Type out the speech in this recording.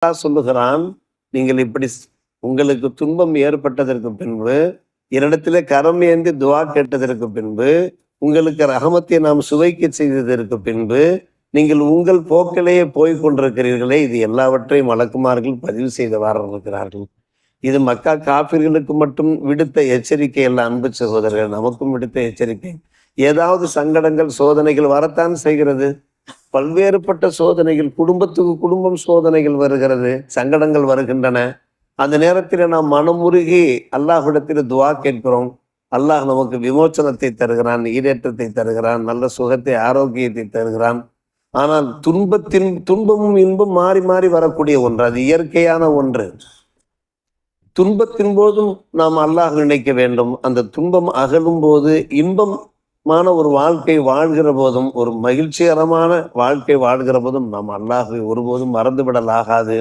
அல்லாஹ் சொல்லுகிறான், நீங்கள் இப்படி உங்களுக்கு துன்பம் ஏற்பட்டதற்கு பின்பு, என்னிடத்திலே கரம் ஏந்தி துஆ கேட்டதற்கு பின்பு, உங்களுக்கு ரஹமத்தை நாம் சுவைக்க செய்ததற்கு பின்பு, நீங்கள் உங்கள் போக்கிலேயே போய்க் கொண்டிருக்கிறீர்களே, இது எல்லாவற்றையும் மலக்குமார்கள் பதிவு செய்தவாறு இருக்கிறார்கள். இது மக்கா காபிர்களுக்கு மட்டும் விடுத்த எச்சரிக்கை அல்ல அன்பு சகோதரர்கள், நமக்கும் விடுத்த எச்சரிக்கை. ஏதாவது சங்கடங்கள் சோதனைகள் வரத்தான் செய்கிறது. பல்வேறுபட்ட சோதனைகள், குடும்பத்துக்கு குடும்பம் சோதனைகள் வருகிறது, சங்கடங்கள் வருகின்றன. அந்த நேரத்தில் நாம் மனமுருகி அல்லாஹ்விடத்தில் துஆ கேட்கிறோம். அல்லாஹ் நமக்கு விமோச்சனத்தை தருகிறான், ஈடேற்றத்தை தருகிறான், நல்ல சுகத்தை ஆரோக்கியத்தை தருகிறான். ஆனால் துன்பமும் இன்பம் மாறி மாறி வரக்கூடிய ஒன்று, அது இயற்கையான ஒன்று. துன்பத்தின் போதும் நாம் அல்லாஹ் நினைக்க வேண்டும். அந்த துன்பம் அகலும் போது இன்பமான ஒரு வாழ்க்கை வாழ்கிற போதும், ஒரு மகிழ்ச்சிகரமான வாழ்க்கை வாழ்கிற போதும் நாம் அல்லாஹ்வை ஒருபோதும் மறந்துவிடலாகாது.